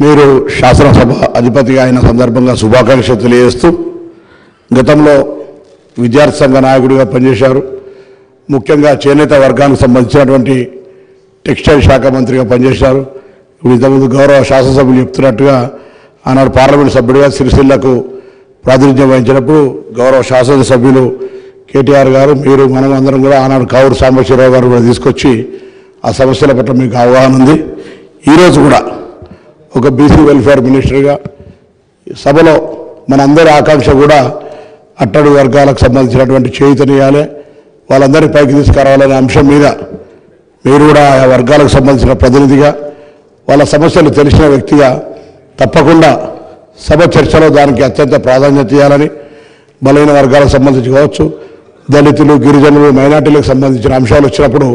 మీరు శాసనసభ అధిపతిగా అయిన సందర్భంగా శుభాకాంక్షలు తెలియజేస్తూ గతంలో విద్యార్థి సంఘ నాయకుడిగా పనిచేశారు. ముఖ్యంగా చేనేత వర్గానికి సంబంధించినటువంటి టెక్స్టైల్ శాఖ మంత్రిగా పనిచేశారు. ఇప్పుడు ఇంతకుముందు గౌరవ శాసనసభ్యులు చెప్తున్నట్టుగా ఆనాడు పార్లమెంట్ సభ్యుడిగా సిరిసిల్లకు ప్రాతినిధ్యం వహించినప్పుడు గౌరవ శాసనసభ్యులు కేటీఆర్ గారు మీరు మనం అందరం కూడా ఆనాడు కావూరు సాంబశివరావు గారు కూడా తీసుకొచ్చి ఆ సమస్యల పట్ల మీకు అవగాహన ఉంది. ఈరోజు కూడా ఒక బీసీ వెల్ఫేర్ మినిస్టర్గా సభలో మనందరి ఆకాంక్ష కూడా అట్టడి వర్గాలకు సంబంధించినటువంటి చేయూతనియాలి, వాళ్ళందరినీ పైకి తీసుకురావాలనే అంశం మీద మీరు కూడా ఆ వర్గాలకు సంబంధించిన ప్రతినిధిగా వాళ్ళ సమస్యలు తెలిసిన వ్యక్తిగా తప్పకుండా సభ చర్చలో దానికి అత్యంత ప్రాధాన్యత ఇవ్వాలని, బలైన వర్గాలకు సంబంధించి కావచ్చు, దళితులు, గిరిజనులు, మైనార్టీలకు సంబంధించిన అంశాలు వచ్చినప్పుడు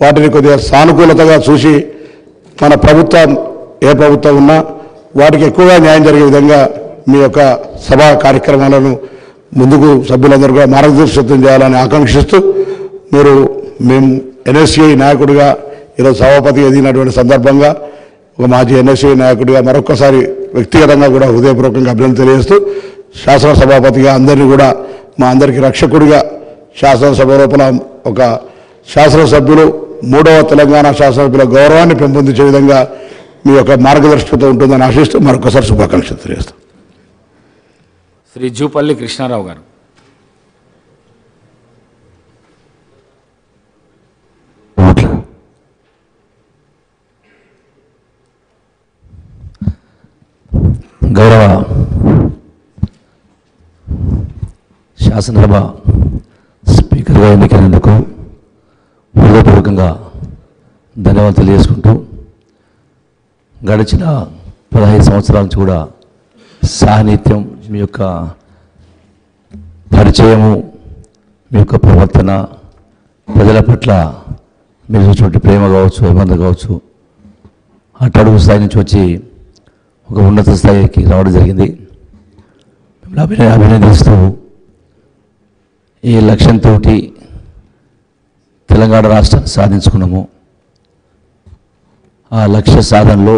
వాటిని కొద్దిగా సానుకూలతగా చూసి మన ప్రభుత్వం ఏ ప్రభుత్వం ఉన్నా వాటికి ఎక్కువగా న్యాయం జరిగే విధంగా మీ యొక్క సభా కార్యక్రమాలను ముందుకు సభ్యులందరూ కూడా మార్గదర్శకత్వం చేయాలని ఆకాంక్షిస్తూ మేము ఎన్ఎస్సీఐ నాయకుడిగా ఈరోజు సభాపతి ఎదిగినటువంటి సందర్భంగా ఒక మాజీ ఎన్ఎస్సీఐ నాయకుడిగా మరొకసారి వ్యక్తిగతంగా కూడా హృదయపూర్వకంగా అభినందన తెలియజేస్తూ శాసనసభాపతిగా అందరినీ కూడా మా అందరికీ రక్షకుడిగా శాసనసభ లోపల ఒక శాసనసభ్యులు 3వ తెలంగాణ శాసనసభ్యుల గౌరవాన్ని పెంపొందించే విధంగా మీ యొక్క మార్గదర్శకత్వం ఉంటుందని ఆశిస్తూ మరొకసారి శుభాకాంక్షలు తెలియజేస్తాం. శ్రీ జూపల్లి కృష్ణారావు గారు. గౌరవ శాసనసభ స్పీకర్గా ఎన్నికైనందుకు హృదయపూర్వకంగా ధన్యవాదాలు తెలియజేసుకుంటూ గడిచిన 15 సంవత్సరాల నుంచి కూడా సాన్నిధ్యం, మీ యొక్క పరిచయము, మీ యొక్క ప్రవర్తన, ప్రజల పట్ల మీరు చూసినటువంటి ప్రేమ కావచ్చు, అభిమానం కావచ్చు, అట్టడుగు స్థాయి నుంచి వచ్చి ఒక ఉన్నత స్థాయికి రావడం జరిగింది. మిమ్మల్ని అభినందిస్తూ ఈ లక్ష్యంతో తెలంగాణ రాష్ట్రాన్ని సాధించుకున్నాము. ఆ లక్ష్య సాధనలో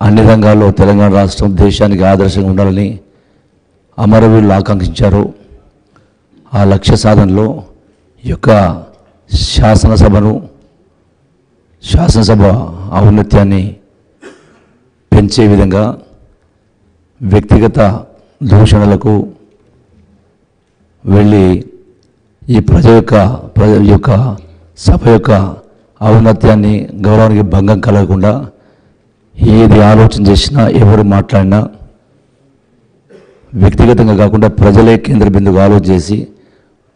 అన్ని రంగాల్లో తెలంగాణ రాష్ట్రం దేశానికి ఆదర్శంగా ఉండాలని అమరవీరులు ఆకాంక్షించారు. ఆ లక్ష్య సాధనలో ఈ యొక్క శాసనసభ ఔన్నత్యాన్ని పెంచే విధంగా వ్యక్తిగత దూషణలకు వెళ్ళి ఈ యొక్క సభ యొక్క ఔన్నత్యాన్ని, గౌరవానికి భంగం కలగకుండా ఏది ఆలోచన చేసినా, ఎవరు మాట్లాడినా వ్యక్తిగతంగా కాకుండా ప్రజలే కేంద్ర బిందువుగా ఆలోచన చేసి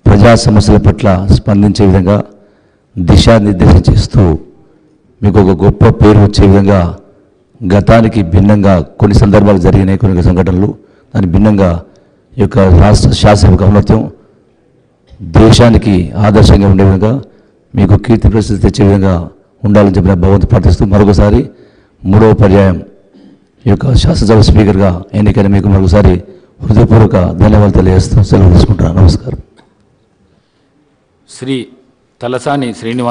ప్రజా సమస్యల పట్ల స్పందించే విధంగా దిశానిర్దేశం చేస్తూ మీకు ఒక గొప్ప పేరు వచ్చే విధంగా గతానికి భిన్నంగా కొన్ని సందర్భాలు జరిగినాయి, కొన్ని సంఘటనలు దాని భిన్నంగా ఈ యొక్క రాష్ట్ర శాసనసభ ఔన్నత్యం దేశానికి ఆదర్శంగా ఉండే విధంగా మీకు కీర్తి ప్రసిద్ధి తెచ్చే విధంగా ఉండాలని చెప్పిన భగవంతుడు ప్రార్థిస్తూ మరొకసారి 3వ పర్యాయం ఈ యొక్క శాసనసభ స్పీకర్గా ఎన్నికైన మీకు మరొకసారి హృదయపూర్వక ధన్యవాదాలు తెలియజేస్తూ సెలవు తీసుకుంటున్నాను. నమస్కారం. శ్రీ తలసాని శ్రీనివాస్.